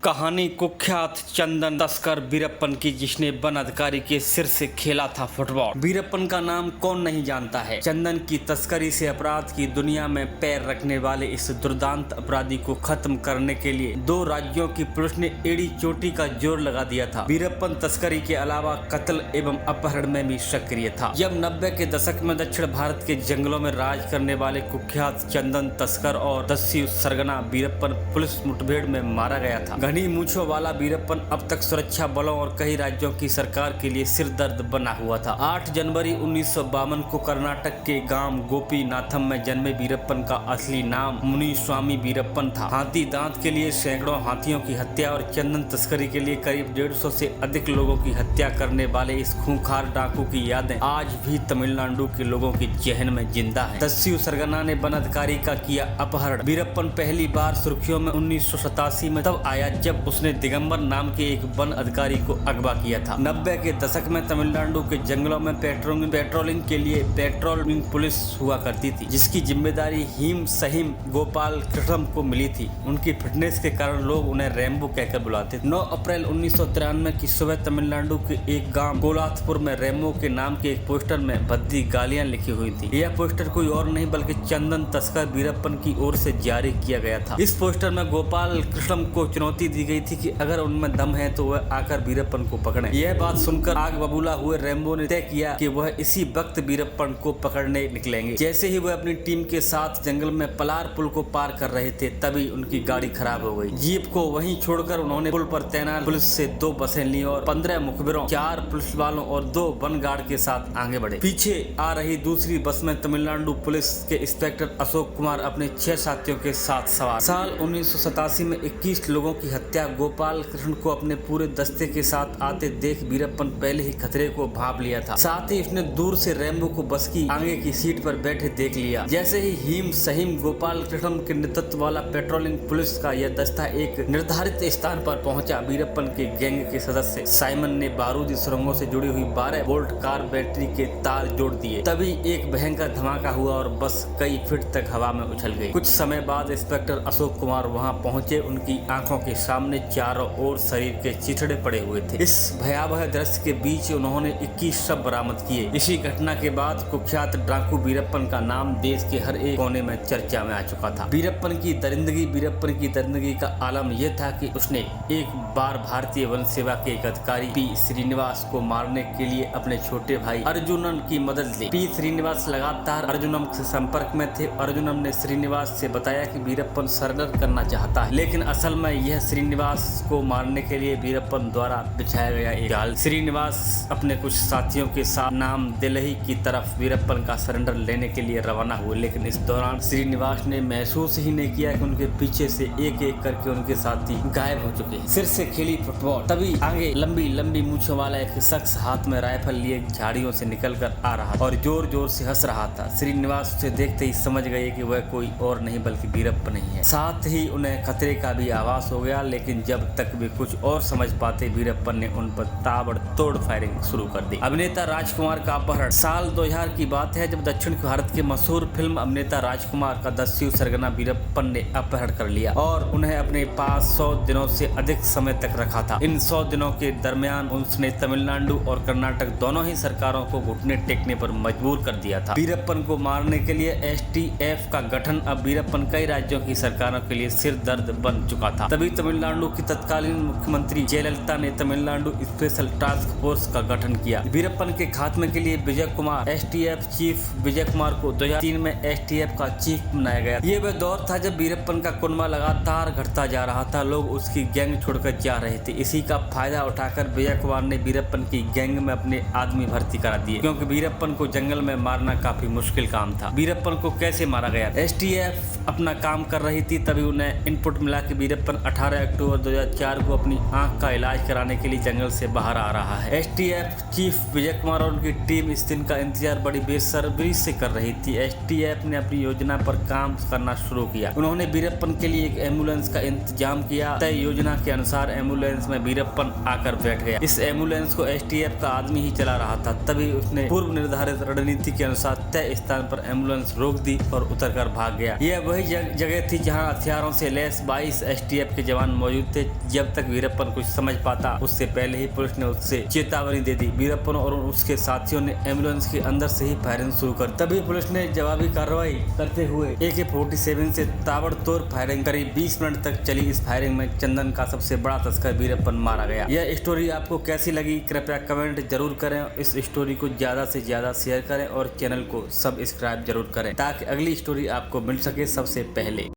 कहानी कुख्यात चंदन तस्कर वीरप्पन की, जिसने वन अधिकारी के सिर से खेला था फुटबॉल। वीरप्पन का नाम कौन नहीं जानता है। चंदन की तस्करी से अपराध की दुनिया में पैर रखने वाले इस दुर्दांत अपराधी को खत्म करने के लिए 2 राज्यों की पुलिस ने एड़ी चोटी का जोर लगा दिया था। वीरप्पन तस्करी के अलावा कत्ल एवं अपहरण में भी सक्रिय था। जब 90 के दशक में दक्षिण भारत के जंगलों में राज करने वाले कुख्यात चंदन तस्कर और दस्यु सरगना वीरप्पन पुलिस मुठभेड़ में मारा गया था। घनी मूंछों वाला वीरप्पन अब तक सुरक्षा बलों और कई राज्यों की सरकार के लिए सिरदर्द बना हुआ था। 8 जनवरी 1952 को कर्नाटक के गांव गोपीनाथम में जन्मे वीरप्पन का असली नाम मुनिस्वामी वीरप्पन था। हाथी दांत के लिए सैकड़ों हाथियों की हत्या और चंदन तस्करी के लिए करीब 150 से अधिक लोगों की हत्या करने वाले इस खूंखार डाकू की यादें आज भी तमिलनाडु के लोगों की जहन में जिंदा है। दस्यु सरगना ने वन अधिकारी का किया अपहरण। वीरप्पन पहली बार सुर्खियों में 1987 में तब आया जब उसने दिगंबर नाम के एक वन अधिकारी को अगवा किया था। 90 के दशक में तमिलनाडु के जंगलों में पेट्रोलिंग के लिए पेट्रोलिंग पुलिस हुआ करती थी, जिसकी जिम्मेदारी हिम सहिम गोपाल कृष्णम को मिली थी। उनकी फिटनेस के कारण लोग उन्हें रैम्बो कहकर बुलाते थे। 9 अप्रैल 1993 की सुबह तमिलनाडु के एक गांव कोलाथपुर में रैम्बो के नाम के एक पोस्टर में भद्दी गालियां लिखी हुई थी। यह पोस्टर कोई और नहीं बल्कि चंदन तस्कर वीरप्पन की ओर से जारी किया गया था। इस पोस्टर में गोपाल कृष्णम को चुनौती दी गई थी कि अगर उनमें दम है तो वह आकर वीरप्पन को पकड़े। यह बात सुनकर आग बबूला हुए रैम्बो ने तय किया कि वह इसी वक्त वीरप्पन को पकड़ने निकलेंगे। जैसे ही वह अपनी टीम के साथ जंगल में पलार पुल को पार कर रहे थे, तभी उनकी गाड़ी खराब हो गई। जीप को वहीं छोड़कर उन्होंने पुल पर तैनात पुलिस से 2 बसें ली और 15 मुखबिरों, 4 पुलिस वालों और 2 वन गार्ड के साथ आगे बढ़े। पीछे आ रही दूसरी बस में तमिलनाडु पुलिस के इंस्पेक्टर अशोक कुमार अपने 6 साथियों के साथ सवार। साल 1987 में 21 लोगों की हत्या गोपाल कृष्ण को अपने पूरे दस्ते के साथ आते देख वीरप्पन पहले ही खतरे को भांप लिया था। साथ ही उसने दूर से रैम्बो को बस की आगे की सीट पर बैठे देख लिया। जैसे ही हिम सहिम गोपाल कृष्ण के नेतृत्व वाला पेट्रोलिंग पुलिस का यह दस्ता एक निर्धारित स्थान पर पहुंचा, वीरप्पन के गैंग के सदस्य साइमन ने बारूदी सुरंगों से जुड़ी हुई 12 वोल्ट कार बैटरी के तार जोड़ दिए। तभी एक भयंकर धमाका हुआ और बस कई फीट तक हवा में उछल गई। कुछ समय बाद इंस्पेक्टर अशोक कुमार वहां पहुंचे। उनकी आंखों के सामने चारों ओर शरीर के चिथड़े पड़े हुए थे। इस भयावह दृश्य के बीच उन्होंने 21 शव बरामद किए। इसी घटना के बाद कुख्यात डाकू वीरप्पन का नाम देश के हर एक कोने में चर्चा में आ चुका था। वीरप्पन की दरिंदगी का आलम यह था कि उसने एक बार भारतीय वन सेवा के एक अधिकारी पी श्रीनिवास को मारने के लिए अपने छोटे भाई अर्जुनन की मदद ली। पी श्रीनिवास लगातार अर्जुनम से संपर्क में थे। अर्जुनम ने श्रीनिवास से बताया कि वीरप्पन सरेंडर करना चाहता है, लेकिन असल में यह श्रीनिवास को मारने के लिए वीरप्पन द्वारा बिछाया गया एक जाल। श्रीनिवास अपने कुछ साथियों के साथ नाम दिल्ली की तरफ वीरप्पन का सरेंडर लेने के लिए रवाना हुए, लेकिन इस दौरान श्रीनिवास ने महसूस ही नहीं किया कि उनके पीछे से एक एक करके उनके साथी गायब हो चुके हैं। सिर से खेली फुटबॉल। तभी आगे लंबी मूंछों वाला एक शख्स हाथ में राइफल लिए झाड़ियों से निकल कर आ रहा और जोर जोर से हंस रहा था। श्रीनिवास उसे देखते ही समझ गए कि वह कोई और नहीं बल्कि वीरप्पन ही है। साथ ही उन्हें खतरे का भी आभास हो गया, लेकिन जब तक वे कुछ और समझ पाते, वीरप्पन ने उन पर ताबड़तोड़ फायरिंग शुरू कर दी। अभिनेता राजकुमार का अपहरण। साल 2000 की बात है जब दक्षिण भारत के मशहूर फिल्म अभिनेता राजकुमार का दस्यु सरगना वीरप्पन ने अपहरण कर लिया और उन्हें अपने पास 100 दिनों से अधिक समय तक रखा था। इन 100 दिनों के दरमियान उसने तमिलनाडु और कर्नाटक दोनों ही सरकारों को घुटने टेकने पर मजबूर कर दिया था। वीरप्पन को मारने के लिए STF का गठन अब वीरप्पन कई राज्यों की सरकारों के लिए सिर दर्द बन चुका था। तभी तमिलनाडु की तत्कालीन मुख्यमंत्री जयललिता ने तमिलनाडु स्पेशल टास्क फोर्स का गठन किया। वीरप्पन के खात्मे के लिए विजय कुमार STF चीफ विजय कुमार को 2003 में STF का चीफ बनाया गया। ये वह दौर था जब वीरप्पन का कुनबा लगातार घटता जा रहा था। लोग उसकी गैंग छोड़कर जा रहे थे। इसी का फायदा उठाकर विजय कुमार ने वीरप्पन की गैंग में अपने आदमी भर्ती करा दिए, क्योंकि वीरप्पन को जंगल में मारना काफी मुश्किल काम था। वीरप्पन को कैसे मारा गया? STF अपना काम कर रही थी, तभी उन्हें इनपुट मिला कि वीरप्पन 18 अक्टूबर 2004 को अपनी आंख का इलाज कराने के लिए जंगल से बाहर आ रहा है। STF चीफ विजय कुमार और उनकी टीम इस दिन का इंतजार बड़ी बेसब्री से कर रही थी। STF ने अपनी योजना पर काम करना शुरू किया। उन्होंने वीरप्पन के लिए एक एम्बुलेंस का इंतजाम किया। तय योजना के अनुसार एम्बुलेंस में वीरप्पन आकर बैठ गया। इस एम्बुलेंस को STF का आदमी ही चला रहा था। तभी उसने पूर्व निर्धारित रणनीति के अनुसार तय स्थान पर एम्बुलेंस रोक दी और उतरकर भाग गया। यह वही जगह थी जहां हथियारों से लैस 22 एसटीएफ के जवान मौजूद थे। जब तक वीरप्पन कुछ समझ पाता उससे पहले ही पुलिस ने उससे चेतावनी दे दी। वीरप्पन और उसके साथियों ने एम्बुलेंस के अंदर से ही फायरिंग शुरू कर। तभी पुलिस ने जवाबी कार्रवाई करते हुए AK-47 से ताबड़तोड़ फायरिंग करी। 20 मिनट तक चली इस फायरिंग में चंदन का सबसे बड़ा तस्कर वीरप्पन मारा गया। यह स्टोरी आपको कैसी लगी कृपया कमेंट जरूर करें। इस स्टोरी को ज्यादा से ज्यादा शेयर करें और चैनल को सब्सक्राइब जरूर करें ताकि अगली स्टोरी आपको मिल सके सबसे पहले।